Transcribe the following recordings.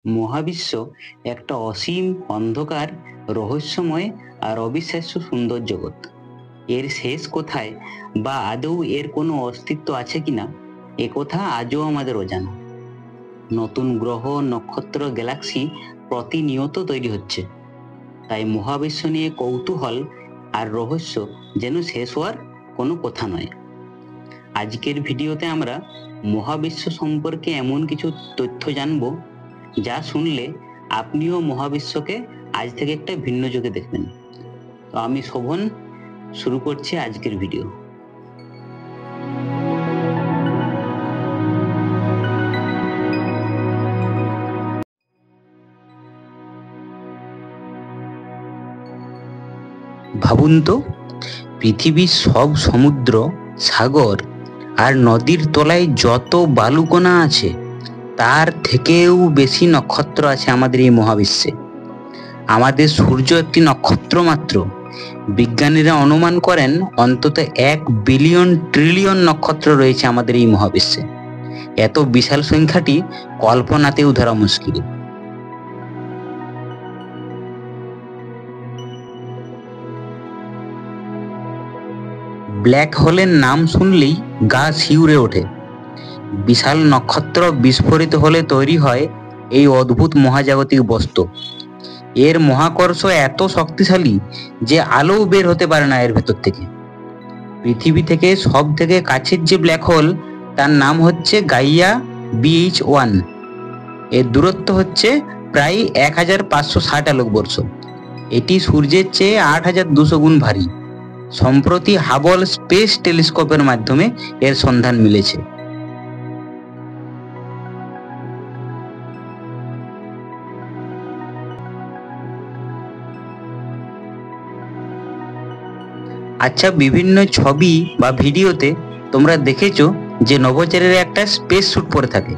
মহাবিশ্ব একটা অসীম অন্ধকার, রহস্যময় আর অবিশ্বাস্য সুন্দর জগৎ। এর শেষ কোথায় বা আদৌ এর কোনো অস্তিত্ব আছে কিনা একথা আজও আমাদের অজানা। নতুন গ্রহ, নক্ষত্র, গ্যালাক্সি প্রতিনিয়ত তৈরি হচ্ছে, তাই মহাবিশ্ব নিয়ে কৌতূহল আর রহস্য যেন শেষ হওয়ার কোনো কথা নয়। আজকের ভিডিওতে আমরা মহাবিশ্ব সম্পর্কে এমন কিছু তথ্য জানবো যা শুনলে আপনিও মহাবিশ্বকে আজ থেকে একটা ভিন্ন চোখে দেখবেন। তো আমি শোভন, শুরু করছি আজকের ভিডিও। ভাবুন তো, পৃথিবীর সব সমুদ্র, সাগর আর নদীর তলায় যত বালুকণা আছে তার থেকেও বেশি নক্ষত্র আছে আমাদের এই মহাবিশ্বে। আমাদের সূর্য একটি নক্ষত্র মাত্র। বিজ্ঞানীরা অনুমান করেন অন্তত 1 বিলিয়ন ট্রিলিয়ন নক্ষত্র রয়েছে আমাদের এই মহাবিশ্বে। এত বিশাল সংখ্যাটি কল্পনাতেও ধরা মুশকিল। ব্ল্যাক হোলের নাম শুনলেই গা শিউরে ওঠে। বিশাল নক্ষত্র বিস্ফোরিত হলে তৈরি হয় এই অদ্ভুত মহাজাগতিক বস্তু। এর মহাকর্ষ এত শক্তিশালী যে আলোও বের হতে পারে না এর ভেতর থেকে। পৃথিবী থেকে সব থেকে কাছের যে ব্ল্যাক হোল, তার নাম হচ্ছে গাইয়া BH1। এর দূরত্ব হচ্ছে প্রায় 1560 আলোকবর্ষ। এটি সূর্যের চেয়ে 8200 গুণ ভারী। সম্প্রতি হাবল স্পেস টেলিস্কোপের মাধ্যমে এর সন্ধান মিলেছে। আচ্ছা, বিভিন্ন ছবি বা ভিডিওতে তোমরা দেখেছো যে নভোচারীরা একটা স্পেস স্যুট পরে থাকে।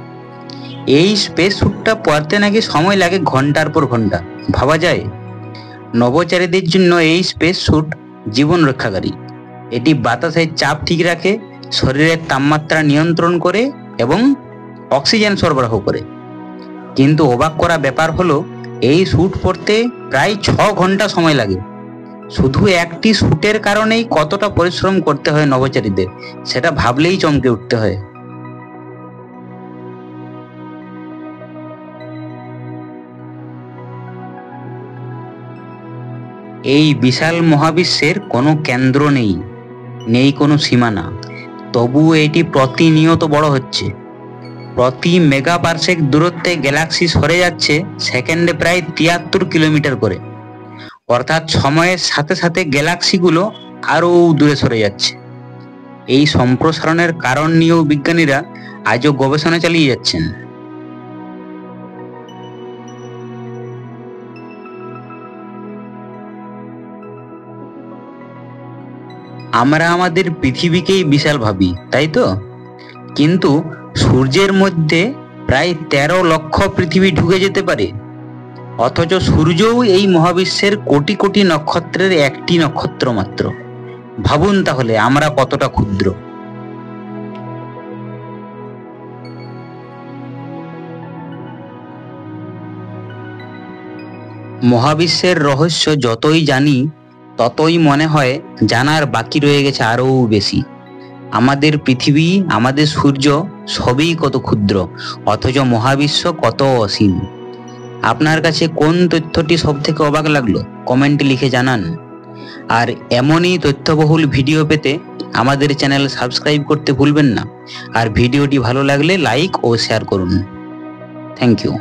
এই স্পেস স্যুটটা পরতে নাকি সময় লাগে ঘন্টার পর ঘন্টা। ভাবা যায়? নভোচারীদের জন্য এই স্পেস স্যুট জীবন রক্ষাকারী। এটি বাতাসের চাপ ঠিক রাখে, শরীরের তাপমাত্রা নিয়ন্ত্রণ করে এবং অক্সিজেন সরবরাহ করে। কিন্তু অবাক করা ব্যাপার হলো, এই স্যুট পরতে প্রায় 6 ঘন্টা সময় লাগে। শুধু একটি স্যুটের কারণেই কতটা পরিশ্রম করতে হয় নভোচারীদের, সেটা ভাবলেই চমকে উঠতে হয়। এই বিশাল মহাবিশ্বের কোনো কেন্দ্র নেই, নেই কোনো সীমানা। তবুও এটি প্রতিনিয়ত বড় হচ্ছে। প্রতি মেগা পারসেক দূরত্বে গ্যালাক্সি সরে যাচ্ছে সেকেন্ডে প্রায় 73 কিলোমিটার করে। অর্থাৎ সময়ের সাথে সাথে গ্যালাক্সিগুলো আরও দূরে সরে যাচ্ছে। এই সম্প্রসারণের কারণ নিয়েও বিজ্ঞানীরা আজও গবেষণা চালিয়ে যাচ্ছেন। আমরা আমাদের পৃথিবীকেই বিশাল ভাবি, তাই তো? কিন্তু সূর্যের মধ্যে প্রায় 13 লক্ষ পৃথিবী ঢুকে যেতে পারে। অথচ সূর্যও এই মহাবিশ্বের কোটি কোটি নক্ষত্রের একটি নক্ষত্র মাত্র। ভাবুন তাহলে আমরা কতটা ক্ষুদ্র। মহাবিশ্বের রহস্য যতই জানি ততই মনে হয় জানার বাকি রয়ে গেছে আরও বেশি। আমাদের পৃথিবী, আমাদের সূর্য সবই কত ক্ষুদ্র, অথচ মহাবিশ্ব কত অসীম। আপনার কাছে কোন তথ্যটি সব থেকে অবাক লাগলো কমেন্টে লিখে জানান। আর এমনই তথ্যবহুল ভিডিও পেতে আমাদের চ্যানেল সাবস্ক্রাইব করতে ভুলবেন না। আর ভিডিওটি ভালো লাগলে লাইক ও শেয়ার করুন। Thank you.